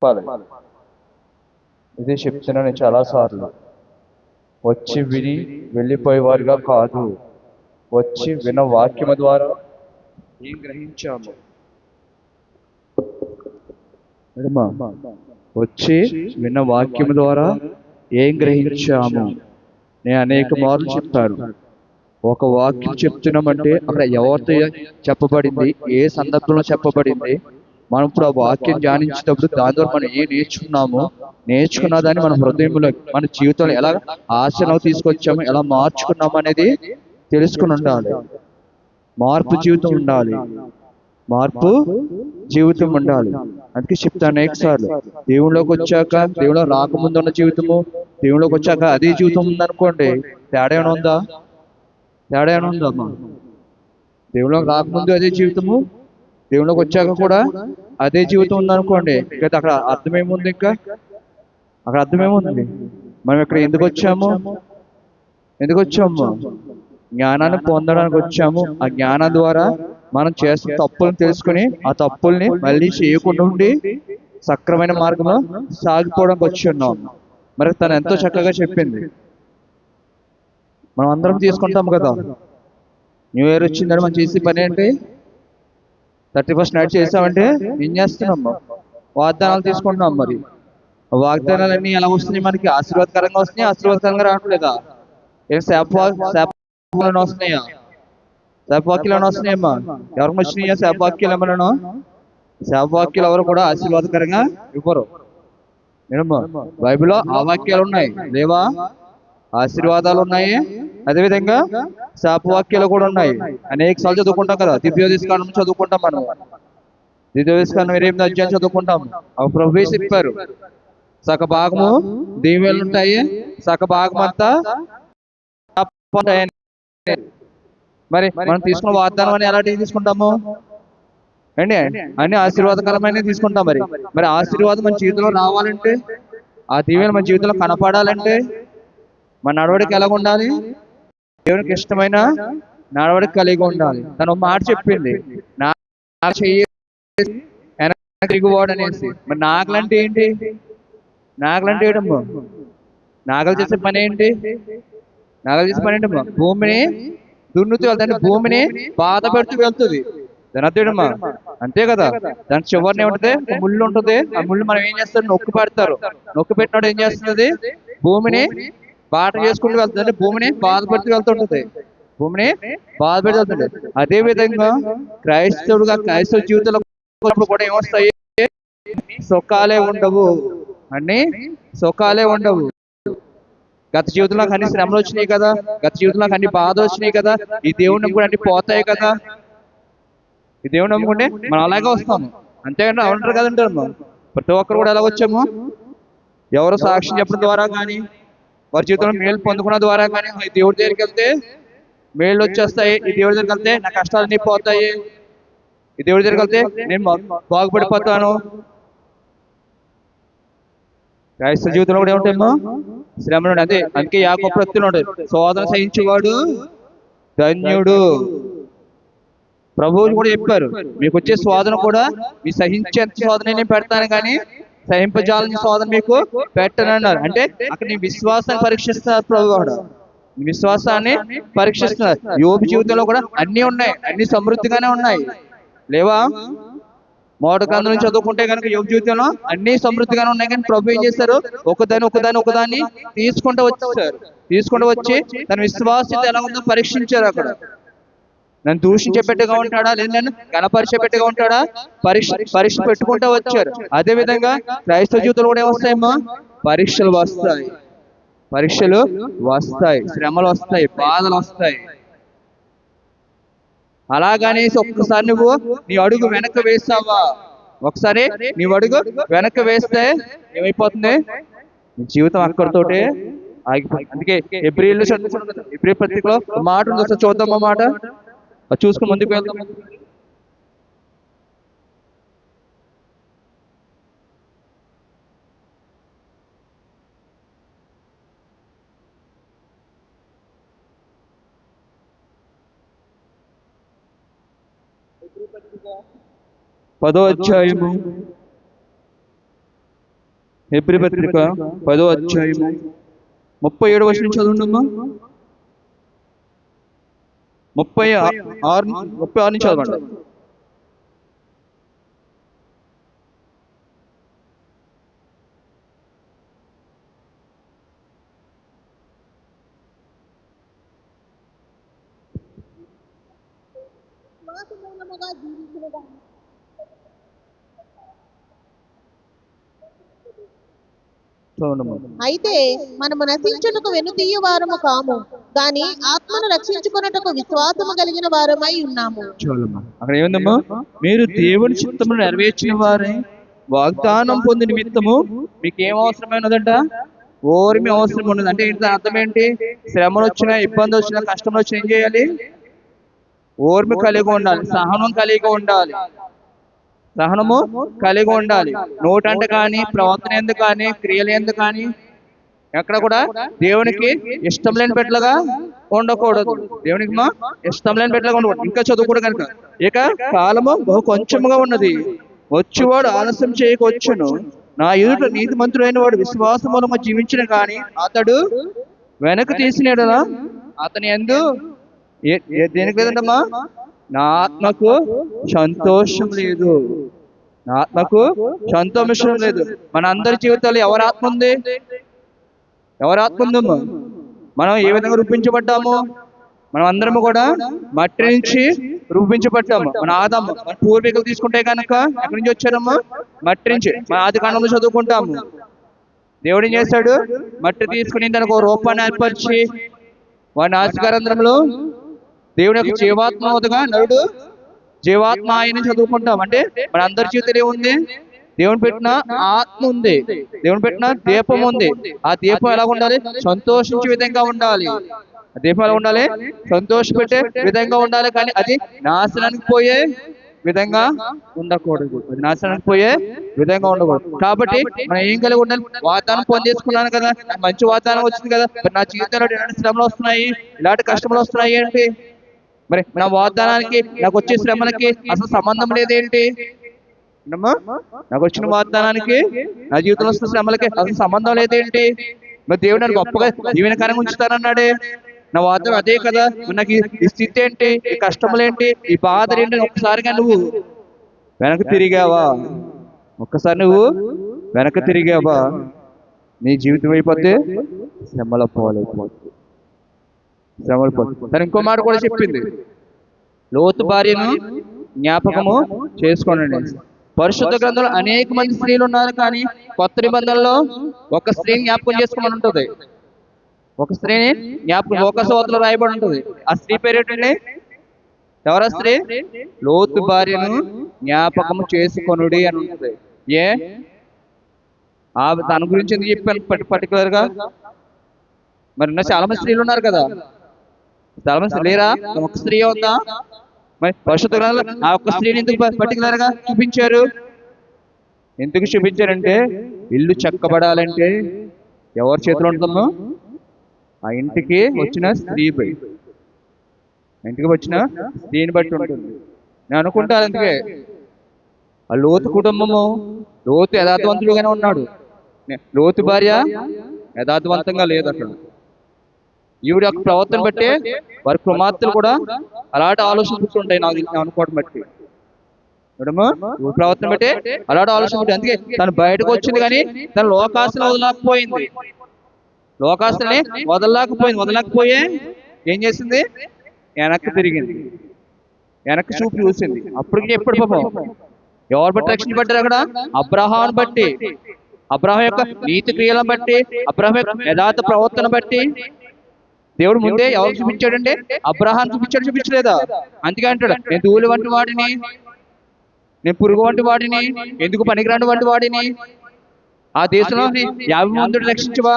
చెప్పాలి. ఇదే చెప్తున్నాను చాలా సార్లు. వచ్చి విని వెళ్ళిపోయేవారుగా కాదు, వచ్చి విన్న వాక్యము ద్వారా ఏం గ్రహించాము. విడమా? వచ్చి విన్న వాక్యము ద్వారా ఏం గ్రహించాము. నేను అనేక మార్లు చెప్పాను. ఒక వాక్యం చెప్తున్నామంటే అక్కడ ఎవరితో చెప్పబడింది, ఏ సందర్భంలో చెప్పబడింది, మనం ఇప్పుడు ఆ వాక్యం ధ్యానించేటప్పుడు దాని ద్వారా మనం ఏం నేర్చుకున్నాము, నేర్చుకున్న దాన్ని మన హృదయంలో మన జీవితంలో ఎలా ఆచరణ తీసుకొచ్చాము, ఎలా మార్చుకున్నాము అనేది తెలుసుకుని ఉండాలి. మార్పు జీవితం ఉండాలి, మార్పు జీవితం ఉండాలి. అందుకే చెప్తాను అనేక సార్లు, దేవుళ్ళలోకి వచ్చాక, దేవుళ్ళో రాకముందు ఉన్న జీవితము, దేవుళ్ళలోకి వచ్చాక అదే జీవితం ఉందనుకోండి, తేడా ఏమైనా ఉందా? తేడా ఏమైనా ఉందమ్మా? దేవుళ్ళలోకి రాకముందు అదే జీవితము, దేవుళ్ళలోకి వచ్చాక కూడా అదే జీవితం ఉందనుకోండి, ఇంకా అక్కడ అర్థమేముంది? ఇంకా అక్కడ అర్థమేముంది? మనం ఇక్కడ ఎందుకు వచ్చాము? ఎందుకు వచ్చాము? జ్ఞానాన్ని పొందడానికి వచ్చాము. ఆ జ్ఞానం ద్వారా మనం చేస్తున్న తప్పులను తెలుసుకుని ఆ తప్పుల్ని మళ్ళీ చేయకుండా ఉండి సక్రమైన మార్గంలో సాగిపోవడానికి వచ్చి ఉన్నాం. మరి తను ఎంతో చక్కగా చెప్పింది. మనం అందరం తీసుకుంటాం కదా. న్యూ ఇయర్ వచ్చిందని మనం చేసే పని ఏంటి? 31st నైట్ చేసామంటే ఏం చేస్తున్నాం? వాగ్దానాలు తీసుకుంటున్నాం. మరి వాగ్దానాలన్నీ ఎలా వస్తున్నాయి? మనకి ఆశీర్వాదకరంగా వస్తున్నాయి, ఆశీర్వాదకరంగా రావట్లేదా? ఏం శాపవాక్యాలు వస్తున్నాయా? శాపవాక్యాలు ఏమైనా వస్తున్నాయమ్మా? ఎవరికి వచ్చినాయా శాపవాక్యాలు? ఏమన్నా శాపవాక్యాలు ఎవరు కూడా ఆశీర్వాదకరంగా ఇవ్వరు. ఏమమ్మా? బైబిల్లో ఆ వాక్యాలు ఉన్నాయి లేవా? ఆశీర్వాదాలు ఉన్నాయి, అదేవిధంగా శాపవాక్యాలు కూడా ఉన్నాయి. అనేక సార్లు చదువుకుంటాం కదా, ద్వితీయోపదేశకాండం చదువుకుంటాం. మనం ద్వితీయోపదేశకాండం 8వ అధ్యాయం చదువుకుంటాం. అవి ప్రభువే చెప్పారు, సగ భాగము దీవెనలు ఉంటాయి, సగ భాగం అంతా ఉంటాయని. మరి మనం తీసుకున్న వాగ్దానం అని ఎలాంటి తీసుకుంటాము అండి? అన్ని ఆశీర్వాదకరమైన తీసుకుంటాం. మరి మరి ఆశీర్వాదం మన జీవితంలో రావాలంటే, ఆ దీవెన మన జీవితంలో కనపడాలంటే మన నడవడికి ఎలా ఉండాలి? దేవునికి ఇష్టమైన నడవడికి కలిగి ఉండాలి. తను మాట చెప్పింది, నా తిరుగువాడు అనేసి. మరి నాగలంటే ఏంటి? నాగలంటే ఏంటమ్మా? నాగలు చేసే పని ఏంటి? నాగలు చేసే పని ఏంటమ్మా? భూమిని దున్నుతూ వెళ్తాను, భూమిని బాధ పెడుతూ వెళ్తుంది. దాని అర్థమా? అంతే కదా. దాని చివరిని ఏముంటది? ముళ్ళు ఉంటుంది. ఆ ముళ్ళు మనం ఏం చేస్తారు? నొక్కు పెడతారు. నొక్కు పెట్టినప్పుడు ఏం చేస్తుంది? భూమిని బాట చేసుకుంటూ వెళ్తుంది, భూమిని బాధపెడుతూ వెళ్తుంటది, భూమిని బాధపెడుతూ వెళ్తుంది. అదే విధంగా క్రైస్తవుడుగా క్రైస్తవ జీవితంలో కూడా ఏమొస్తాయి? సుఖాలే ఉండవు, అన్ని సుఖాలే ఉండవు. గత జీవితంలో అన్ని శ్రమలు వచ్చినాయి కదా, గత జీవితంలో అన్ని బాధలు వచ్చినాయి కదా, ఈ దేవుని నమ్ముకుంటే అన్ని పోతాయి కదా. ఈ దేవుని నమ్ముకుంటే మనం అలాగే వస్తాము, అంతేగాని అవునంటారు కదంటారు. ప్రతి ఒక్కరు కూడా ఎలా వచ్చాము? ఎవరు సాక్ష్యం చెప్పడం ద్వారా కానీ, వారి జీవితంలో మేలు పొందుకున్న ద్వారా కానీ, ఈ దేవుడి దగ్గరికి వెళ్తే మేళ్ళు వచ్చేస్తాయి, ఈ దేవుడి దగ్గరికి వెళ్తే నా కష్టాలన్నీ పోతాయి, ఈ దేవుడి దగ్గరికి వెళ్తే నేను బాగుపడిపోతాను. క్రైస్తవ జీవితంలో కూడా ఏముంటాయేమో శ్రమలు. అదే అందుకే యాకోబు ప్రత్యున్నాడు, శోధన సహించేవాడు ధన్యుడు. ప్రభువులు కూడా చెప్పారు, మీకు వచ్చే శోధన కూడా మీ సహించేంత శోధన నేను పెడతాను కానీ సహింపజాలని శోధన మీకు పెట్టనన్నారు. అంటే అక్కడ నీ విశ్వాసాన్ని పరీక్షిస్తున్నారు ప్రభు కూడా, నీ విశ్వాసాన్ని పరీక్షిస్తున్నారు. యోబు జీవితంలో కూడా అన్ని ఉన్నాయి, అన్ని సమృద్ధిగానే ఉన్నాయి లేవా? మోట గ్రంథం నుంచి చదువుకుంటే కనుక యోబు జీవితంలో అన్ని సమృద్ధిగానే ఉన్నాయి. కానీ ప్రభు ఏం చేశారు? ఒకదాన్ని తీసుకుంటూ వచ్చేసారు. తీసుకుంటూ వచ్చి తన విశ్వాసత ఎలా ఉందో పరీక్షించారు. అక్కడ నన్ను దూషించేపెట్టుగా ఉంటాడా, లేదా నన్ను గణపరిచేపెట్టుగా ఉంటాడా, పరీక్ష పెట్టుకుంటూ వచ్చారు. అదే విధంగా క్రైస్తవ జీవితంలో కూడా ఏమొస్తాయమ్మా? పరీక్షలు వస్తాయి, పరీక్షలు వస్తాయి, శ్రమలు వస్తాయి, బాధలు వస్తాయి. అలాగనేసి ఒక్కసారి నువ్వు నీ అడుగు వెనక్కి వేస్తావా? ఒకసారి నీ అడుగు వెనక్కి వేస్తే ఏమైపోతుంది? నీ జీవితం అక్కడితోటే ఆగిపోతుంది. అందుకే ఎబ్రిల్ పత్రికలో మాట ఉంది, ఒకసారి చూద్దామా మాట, చూసుకుని ముందుకు వెళ్తాం. పదో అధ్యాయము హెబ్రీ పత్రిక 10వ అధ్యాయము 37వ వచనం చదవండమ్మా. 36 నుంచి చదవండి. అయితే మనము నశించుటకు వెనుతీయు వారము కాము, గాని ఆత్మను రక్షించుకున్నటకు విశ్వాసము కలిగిన వారమై ఉన్నాము. చాలమ్మా. అక్కడ ఏముందమ్మా? మీరు దేవుని చిత్తమును నెరవేర్చిన వారే వాగ్దానం పొంది నిమిత్తము మీకు ఏం అవసరమైనదంట? ఓర్మి అవసరం ఉన్నది. అంటే ఏంటి అర్థం ఏంటి? శ్రమలు వచ్చినా, ఇబ్బంది వచ్చినా, కష్టం వచ్చినా ఏం చేయాలి? ఓర్మి కలిగి ఉండాలి, సహనం కలిగి ఉండాలి, సహనము కలిగి ఉండాలి. నోటంట కానీ, ప్రవర్తన ఎందుకు కానీ, క్రియలు ఎందుకు కానీ ఎక్కడ కూడా దేవునికి ఇష్టం లేని పెట్టలుగా ఉండకూడదు. దేవునికి ఇష్టం లేని పెట్టలుగా ఉండకూడదు. ఇంకా చదువుకూడదు కనుక, ఇక కాలము బహు కొంచెముగా ఉన్నది, వచ్చేవాడు ఆలస్యం చేయకొచ్చును. నా ఎదుట నీతిమంతుడైన వాడు విశ్వాసం మూలము జీవించిన కానీ అతడు వెనక్కి తీసినాడలా అతని యందు దేనికి లేదంటమ్మా? నా ఆత్మకు సంతోషం లేదు, నా ఆత్మకు సంతోషం లేదు. మన అందరి జీవితాలు ఎవరి ఆత్మ ఉంది? ఎవరి ఆత్మ ఉందమ్మా? మనం ఏ విధంగా రూపించబడ్డాము? మనం అందరము కూడా మట్టి నుంచి రూపించబడ్డాము. మన ఆదాము, మన పూర్వీకులు తీసుకుంటే కనుక ఎక్కడి నుంచి వచ్చారమ్మా? మట్టి నుంచి. మన ఆది కాండంలో చదువుకుంటాము. దేవుడు ఏం చేశాడు? మట్టి తీసుకుని దానికి ఒక రూపాన్ని ఏర్పరిచి వాడి నాసికారంధ్రంలో దేవుని యొక్క జీవాత్మగా నరుడు జీవాత్మ ఆయన చదువుకుంటాం. అంటే మన అందరి జీవితంలో ఏముంది? దేవుని పెట్టిన ఆత్మ ఉంది, దేవుని పెట్టిన దీపం ఉంది. ఆ దీపం ఎలా ఉండాలి? సంతోషించే విధంగా ఉండాలి. ఆ దీపం ఎలా ఉండాలి? సంతోషపెట్టే విధంగా ఉండాలి. కానీ అది నాశనానికి పోయే విధంగా ఉండకూడదు, అది నాశనానికి పోయే విధంగా ఉండకూడదు. కాబట్టి మనం ఏం కలిగి ఉండాలి? వాగ్దానం పొందేసుకున్నాను కదా, మంచి వాగ్దానం వచ్చింది కదా, నా జీవితంలో ఎలాంటి శ్రమలు వస్తున్నాయి, ఇలాంటి కష్టములు వస్తున్నాయి ఏంటి? మరి నా వాగ్దానానికి నాకు వచ్చే శ్రమలకి అసలు సంబంధం లేదేంటి? నాకు వచ్చిన వాగ్దానానికి నా జీవితంలో వస్తున్న శ్రమలకి అసలు సంబంధం లేదేంటి? మరి దేవుడు నన్ను గొప్పగా దీవెనకరంగా ఉంచుతానన్నాడే, నా వాగ్దానం అదే కదా. నాకు ఈ స్థితి ఏంటి, ఈ కష్టములేంటి, ఈ బాధలు ఏంటి? ఒక్కసారిగా నువ్వు వెనక్కి తిరిగావా? ఒక్కసారి నువ్వు వెనక్కి తిరిగావా, నీ జీవితం అయిపోతే శ్రమల పాలైపోతుంది, శ్రమల పాలు. తను ఇంకో మాట కూడా చెప్పింది, లోతు భార్యను జ్ఞాపకము చేసుకోండి. పరిశుద్ధ గ్రంథంలో అనేక మంది స్త్రీలు ఉన్నారు, కానీ కొత్త నిబంధనలో ఒక స్త్రీని జ్ఞాపకం చేసుకోమని ఉంటుంది. ఒక స్త్రీని జ్ఞాపకం ఒక సోదరులు రాయబడి ఉంటుంది. ఆ స్త్రీ పేరు ఏంటండి? ఎవరా స్త్రీ? లోతు భార్యను జ్ఞాపకము చేసుకొనుడి అని ఉంటుంది. ఏ తన గురించి ఎందుకు చెప్పాను పర్టికులర్ గా? మరి చాలా మంది స్త్రీలు ఉన్నారు కదా, చాలా మంది లేరా? ఒక స్త్రీ ఉందా? మరి పరిశుద్ధ గ్రంథంలో ఆ ఒక్క స్త్రీని ఎందుకు పర్టికులర్ గా చూపించారు? ఎందుకు చూపించారంటే, ఇల్లు చక్కబడాలంటే ఎవరి చేతిలో ఉంటుందో ఆ ఇంటికి వచ్చిన స్త్రీ బట్టి, ఇంటికి వచ్చిన స్త్రీని బట్టి ఉంటుంది. నేను అనుకుంటాను అందుకే ఆ లోతు కుటుంబము, లోతు యథార్థవంతుడుగానే ఉన్నాడు, లోతు భార్య యథార్థవంతంగా లేదు. అక్కడ ఈవిడ యొక్క ప్రవర్తన బట్టి వారి కుమార్తెలు కూడా అలాంటి ఆలోచించుంటాయి నాకు అనుకోవడం బట్టి. ప్రవర్తన బట్టి అలాంటి ఆలోచన. అందుకే తను బయటకు వచ్చింది, కానీ తన లోకాస్తుని వదలకపోయింది, లోకాస్తుని వదలకపోయే ఏం చేసింది? వెనక్కి తిరిగింది, వెనక్కి చూపు చూసింది. అప్పటికి ఎప్పుడు పాపం ఎవరు బట్టి రక్షించబడ్డారు? అక్కడ అబ్రహామును బట్టి, అబ్రహాం యొక్క నీతి క్రియలను బట్టి, అబ్రహాం యొక్క యథార్థ ప్రవర్తన బట్టి దేవుడు ముందే ఎవరు చూపించాడంటే అబ్రహాం చూపించలేదా? అందుకే అంటాడు, నేను ధూళి వంటి వాడిని, నేను పురుగు వంటి వాడిని, ఎందుకు పనికిరాని వంటి వాడిని. ఆ దేశంలో 50 మంది ఉంటే రక్షించవా?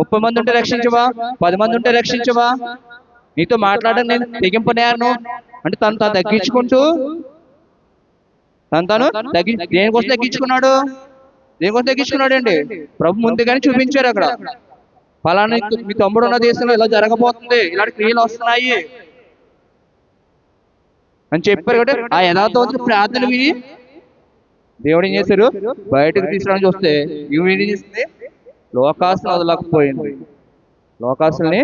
30 మంది ఉంటే రక్షించవా? 10 మంది ఉంటే రక్షించవా? నీతో మాట్లాడడం నేను తెగింపనేను అంటే తను తగ్గించుకుంటూ తను దేనికోసం తగ్గించుకున్నాడు? దేనికోసం తగ్గించుకున్నాడు అండి? ప్రభు ముందుగానే చూపించారు అక్కడ, ఫలానా మీ తమ్ముడు ఉన్న దేశంలో ఇలా జరగబోతుంది, ఇలాంటి క్రియలు వస్తున్నాయి అని చెప్పారు. కాబట్టి ఆ యథార్థవంతుడు ప్రార్థన విని దేవుడు ఏం చేశారు? బయటకు తీసుకురావడానికి చూస్తే ఇవి ఏం చేసింది? లోకాసులు వదలకపోయింది, లోకాసుల్ని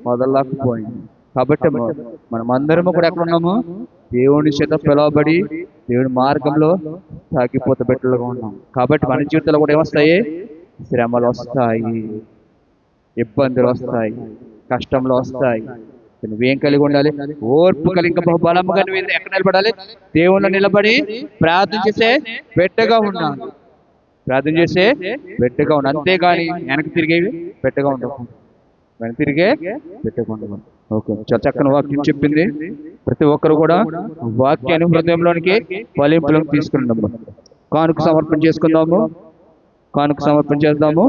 వదలలేకపోయింది. కాబట్టి మనమందరము కూడా ఎక్కడ ఉన్నాము? దేవుని చేత పిలువబడి దేవుని మార్గంలో సాగిపోత బిడ్డలుగా ఉన్నాం. కాబట్టి మన జీవితంలో కూడా ఏమొస్తాయి? శ్రమలు వస్తాయి, ఇబ్బందులు వస్తాయి, కష్టంలో వస్తాయి. నువ్వేం కలిగి ఉండాలి? ఓర్పు కలిగి ఇంకా బహుబలముగా నువ్వు ఎక్కడ నిలబడాలి? దేవుళ్ళు నిలబడి ప్రార్థన చేసే బిడ్డగా ఉండాలి. ప్రార్థన చేసే బిడ్డగా ఉండాలి, అంతేగాని వెనక్కి తిరిగే బిడ్డగా ఉండవు. వెనక్కి తిరిగే బిడ్డగా ఉండవు. ఓకే, చాలా చక్కని వాక్యం చెప్పింది. ప్రతి ఒక్కరు కూడా వాక్యాన్ని హృదయంలోనికి ఫలింపులను తీసుకున్నాము. కానుక సమర్పణ చేసుకుందాము, కానుక సమర్పణ చేద్దాము.